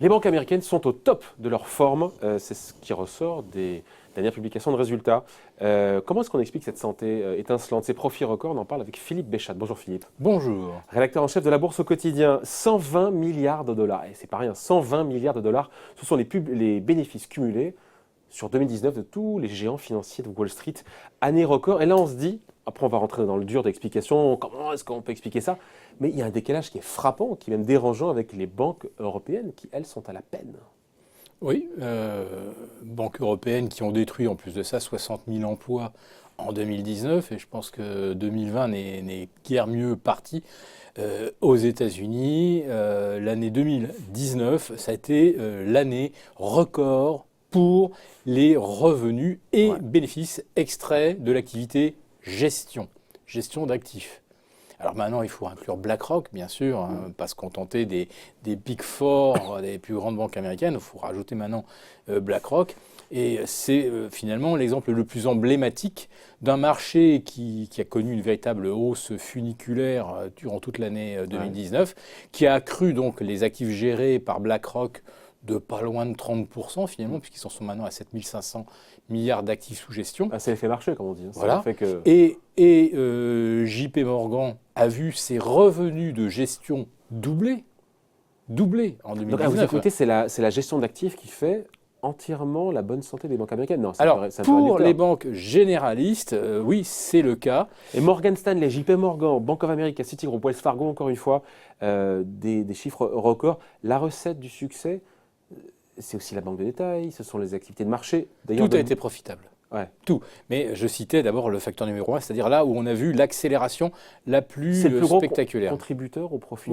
Les banques américaines sont au top de leur forme, c'est ce qui ressort des dernières publications de résultats. Comment est-ce qu'on explique cette santé étincelante, ces profits records? On en parle avec Philippe Béchat. Bonjour Philippe. Bonjour. Rédacteur en chef de la Bourse au quotidien, 120 milliards de dollars. Et c'est pas rien, 120 milliards de dollars, ce sont les bénéfices cumulés sur 2019 de tous les géants financiers de Wall Street. Année record. Et là on se dit, après on va rentrer dans le dur d'explication, comment est-ce qu'on peut expliquer ça? Mais il y a un décalage qui est frappant, qui est même dérangeant avec les banques européennes qui, elles, sont à la peine. Oui, banques européennes qui ont détruit en plus de ça 60 000 emplois en 2019 et je pense que 2020 n'est guère mieux parti. Aux États-Unis, l'année 2019, ça a été l'année record pour les revenus et bénéfices extraits de l'activité gestion d'actifs. Alors maintenant, il faut inclure BlackRock, bien sûr, pas se contenter des Big Four, des plus grandes banques américaines. Il faut rajouter maintenant BlackRock. Et c'est finalement l'exemple le plus emblématique d'un marché qui a connu une véritable hausse funiculaire durant toute l'année 2019, qui a accru donc les actifs gérés par BlackRock de pas loin de 30% finalement, puisqu'ils en sont maintenant à 7 500 milliards d'actifs sous gestion. C'est l'effet marché, comme on dit. Voilà. Fait que... Et JP Morgan a vu ses revenus de gestion doubler en 2019. Donc, à vous écouter, c'est la gestion d'actifs qui fait entièrement la bonne santé des banques américaines. Non, alors, pour les banques généralistes, oui, c'est le cas. Et Morgan Stanley, JP Morgan, Bank of America, Citigroup, Wells Fargo, encore une fois, des chiffres records. La recette du succès, c'est aussi la banque de détail, ce sont les activités de marché. Tout a été profitable. Ouais. Tout. Mais je citais d'abord le facteur numéro 1, c'est-à-dire là où on a vu l'accélération la plus spectaculaire. C'est le plus gros contributeur au profit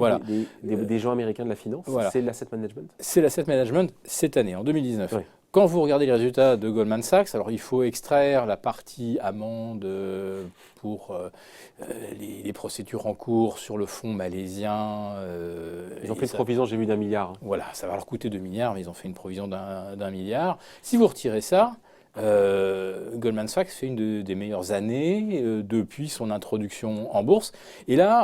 des gens américains de la finance, c'est l'asset management. C'est l'asset management cette année, en 2019. Oui. Quand vous regardez les résultats de Goldman Sachs, alors il faut extraire la partie amende pour les procédures en cours sur le fonds malaisien. Ils ont fait une provision, j'ai vu, d'1 milliard. Voilà, ça va leur coûter 2 milliards, mais ils ont fait une provision d'1 milliard. Si vous retirez ça, Goldman Sachs fait une des meilleures années depuis son introduction en bourse. Et là,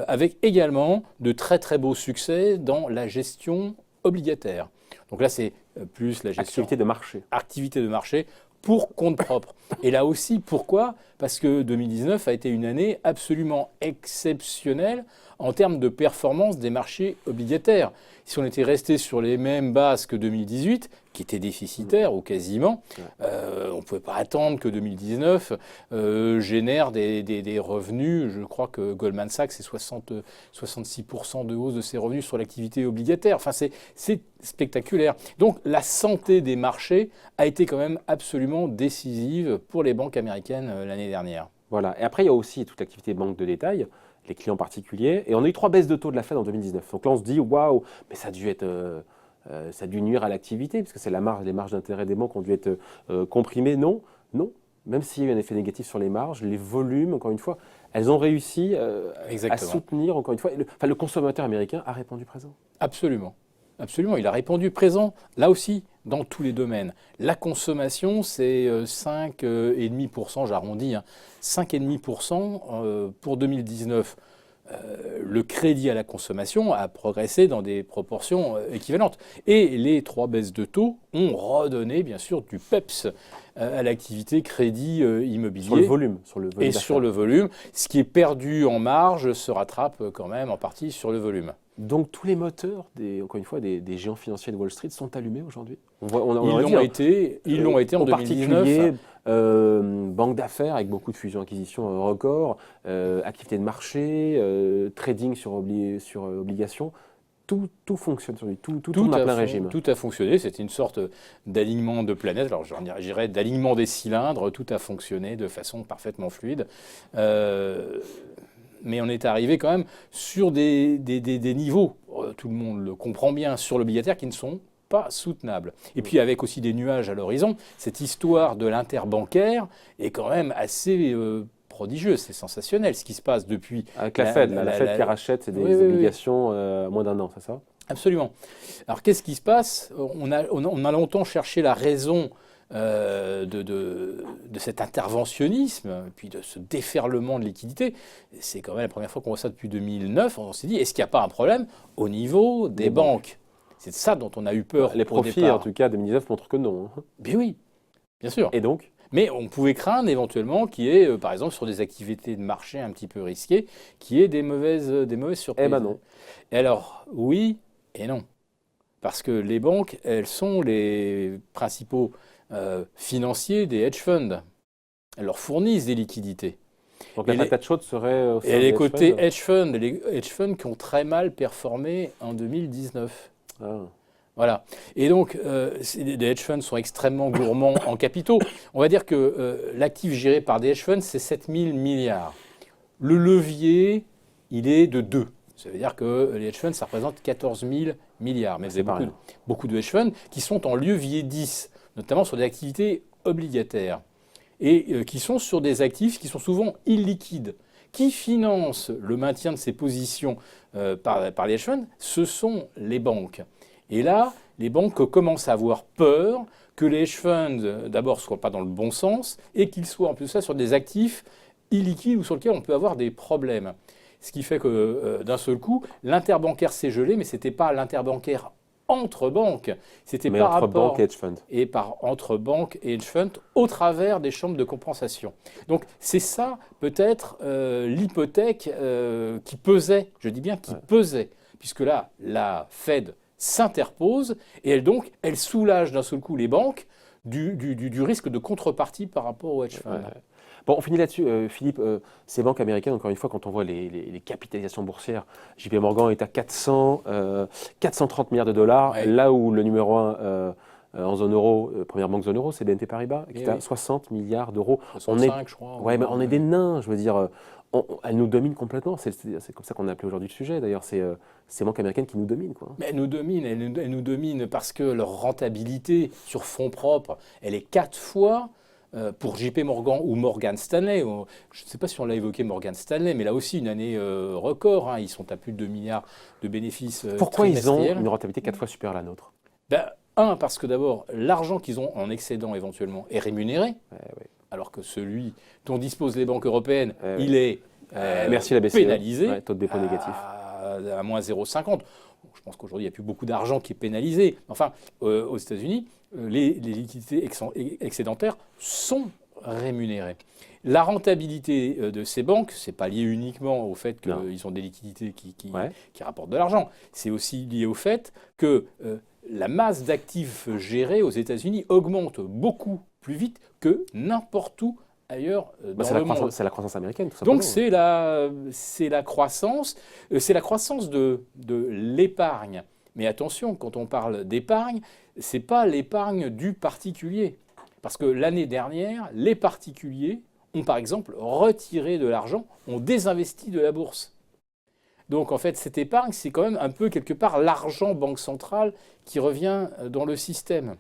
avec également de très très beaux succès dans la gestion obligataire. Donc là, c'est plus la gestion... Activité de marché. Activité de marché pour compte propre. Et là aussi, pourquoi? Parce que 2019 a été une année absolument exceptionnelle en termes de performance des marchés obligataires. Si on était resté sur les mêmes bases que 2018, qui étaient déficitaires ou quasiment, on ne pouvait pas attendre que 2019 génère des revenus. Je crois que Goldman Sachs, c'est 66% de hausse de ses revenus sur l'activité obligataire. Enfin, c'est spectaculaire. Donc, la santé des marchés a été quand même absolument décisive pour les banques américaines l'année dernière. Voilà. Et après, il y a aussi toute l'activité banque de détail, les clients particuliers. Et on a eu 3 baisses de taux de la Fed en 2019. Donc là, on se dit, waouh, mais ça a dû nuire à l'activité, parce que c'est les marges d'intérêt des banques ont dû être comprimées. Non. Même s'il y a eu un effet négatif sur les marges, les volumes, encore une fois, elles ont réussi à soutenir, encore une fois. Le consommateur américain a répondu présent. Absolument. Absolument, il a répondu présent, là aussi, dans tous les domaines. La consommation, c'est 5,5%, j'arrondis, 5,5% pour 2019. Le crédit à la consommation a progressé dans des proportions équivalentes. Et les 3 baisses de taux ont redonné, bien sûr, du peps à l'activité crédit immobilier. Sur le volume. Et sur le volume. Ce qui est perdu en marge se rattrape quand même en partie sur le volume. Donc tous les moteurs, encore une fois, des géants financiers de Wall Street sont allumés aujourd'hui. Ils l'ont été en 2019. Banque d'affaires avec beaucoup de fusions-acquisitions records, activité de marché, trading sur obligations. Tout fonctionne sur lui, tout tourne à plein régime. Tout a fonctionné, c'était une sorte d'alignement de planètes, alors je dirais d'alignement des cylindres, tout a fonctionné de façon parfaitement fluide. Mais on est arrivé quand même sur des niveaux, tout le monde le comprend bien, sur l'obligataire qui ne sont pas soutenables. Et puis avec aussi des nuages à l'horizon, cette histoire de l'interbancaire est quand même assez prodigieuse, c'est sensationnel ce qui se passe depuis... Avec la Fed qui rachète des obligations à moins d'1 an, c'est ça? Absolument. Alors qu'est-ce qui se passe? On a longtemps cherché la raison de cet interventionnisme, puis de ce déferlement de liquidités. C'est quand même la première fois qu'on voit ça depuis 2009. On s'est dit, est-ce qu'il n'y a pas un problème au niveau des banques? C'est de ça dont on a eu peur Les au profits, départ. en tout cas, 2019 montrent que non. Bien oui, bien sûr. Et donc, Mais on pouvait craindre éventuellement qu'il y ait, par exemple, sur des activités de marché un petit peu risquées, qu'il y ait des mauvaises surprises. eh ben non. Et alors, oui et non. Parce que les banques, elles sont les principaux financiers des hedge funds. Elles leur fournissent des liquidités. Donc la Et les- patate chaude serait au sein Et des les hedge côtés funds. les hedge funds qui ont très mal performé en 2019. Ah. Voilà. Et donc, les hedge funds sont extrêmement gourmands en capitaux. On va dire que l'actif géré par des hedge funds, c'est 7000 milliards. Le levier, il est de 2. Ça veut dire que les hedge funds, ça représente 14 000 milliards. Mais vous C'est avez pas rien. beaucoup de hedge funds qui sont en levier 10, notamment sur des activités obligataires, et qui sont sur des actifs qui sont souvent illiquides. Qui financent le maintien de ces positions par les hedge funds? Ce sont les banques. Et là, les banques commencent à avoir peur que les hedge funds, d'abord, ne soient pas dans le bon sens et qu'ils soient en plus de ça sur des actifs illiquides ou sur lesquels on peut avoir des problèmes. Ce qui fait que d'un seul coup, l'interbancaire s'est gelé, mais ce n'était pas l'interbancaire entre banques, c'était Mais par entre rapport banques et hedge funds. et entre banques et hedge funds au travers des chambres de compensation. Donc c'est ça peut-être l'hypothèque qui pesait, je dis bien qui pesait, puisque là, la Fed s'interpose et elle soulage d'un seul coup les banques du risque de contrepartie par rapport aux hedge funds. Ouais. Bon, on finit là-dessus, Philippe. Ces banques américaines, encore une fois, quand on voit les capitalisations boursières, JP Morgan est à 430 milliards de dollars, Ouais. là où le numéro 1 en zone euro, première banque zone euro, c'est BNP Paribas, qui Eh est à oui. 60 milliards d'euros. 65, je crois. Ouais, mais on est des nains, je veux dire. Elle nous domine complètement. C'est comme ça qu'on a appelé aujourd'hui le sujet. D'ailleurs, c'est ces banques américaines qui nous dominent, quoi. Mais elles nous dominent parce que leur rentabilité sur fonds propres, elle est 4 fois pour JP Morgan ou Morgan Stanley. Je ne sais pas si on l'a évoqué Morgan Stanley, mais là aussi une année record. Ils sont à plus de 2 milliards de bénéfices Pourquoi ils ont trimestriels. une rentabilité 4 fois supérieure à la nôtre? Ben, parce que d'abord, l'argent qu'ils ont en excédent éventuellement est rémunéré, alors que celui dont disposent les banques européennes, Ouais. il est Merci la BCE. pénalisé Ouais, taux de dépôt négatif. à moins 0,50. Bon, je pense qu'aujourd'hui, il n'y a plus beaucoup d'argent qui est pénalisé. Enfin, aux États-Unis, les liquidités excédentaires sont rémunérées. La rentabilité de ces banques, ce n'est pas lié uniquement au fait Non. qu'ils ont des liquidités qui Ouais. rapportent de l'argent. C'est aussi lié au fait que la masse d'actifs gérés aux États-Unis augmente beaucoup plus vite que n'importe où ailleurs Bah, dans le monde. c'est la croissance américaine, tout simplement. Donc c'est la croissance, de l'épargne. Mais attention, quand on parle d'épargne, c'est pas l'épargne du particulier. Parce que l'année dernière, les particuliers ont par exemple retiré de l'argent, ont désinvesti de la bourse. Donc en fait, cette épargne, c'est quand même un peu quelque part l'argent banque centrale qui revient dans le système.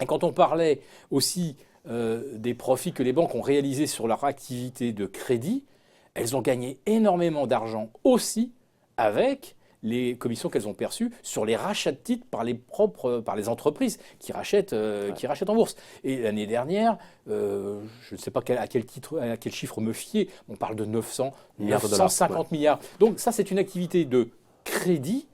Et quand on parlait aussi des profits que les banques ont réalisés sur leur activité de crédit, elles ont gagné énormément d'argent aussi avec les commissions qu'elles ont perçues sur les rachats de titres par les entreprises qui rachètent en bourse. Et l'année dernière, je ne sais pas à quel chiffre me fier, on parle de 950 milliards. Donc ça, c'est une activité de crédit.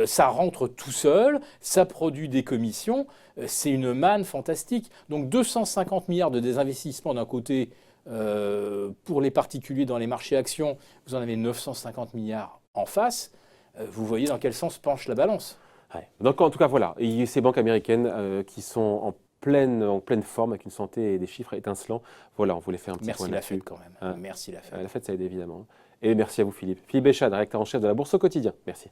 Ça rentre tout seul, ça produit des commissions, c'est une manne fantastique. Donc 250 milliards de désinvestissement d'un côté pour les particuliers dans les marchés actions, vous en avez 950 milliards en face. Vous voyez dans quel sens penche la balance. Ouais. Donc en tout cas, voilà, et ces banques américaines qui sont en pleine forme, avec une santé et des chiffres étincelants. Voilà, on voulait faire un petit Merci point la là-dessus. Fed quand même. Hein. Merci la Fed. La fête, ça aide évidemment. Et merci à vous, Philippe. Philippe Béchat, directeur en chef de la Bourse au quotidien. Merci.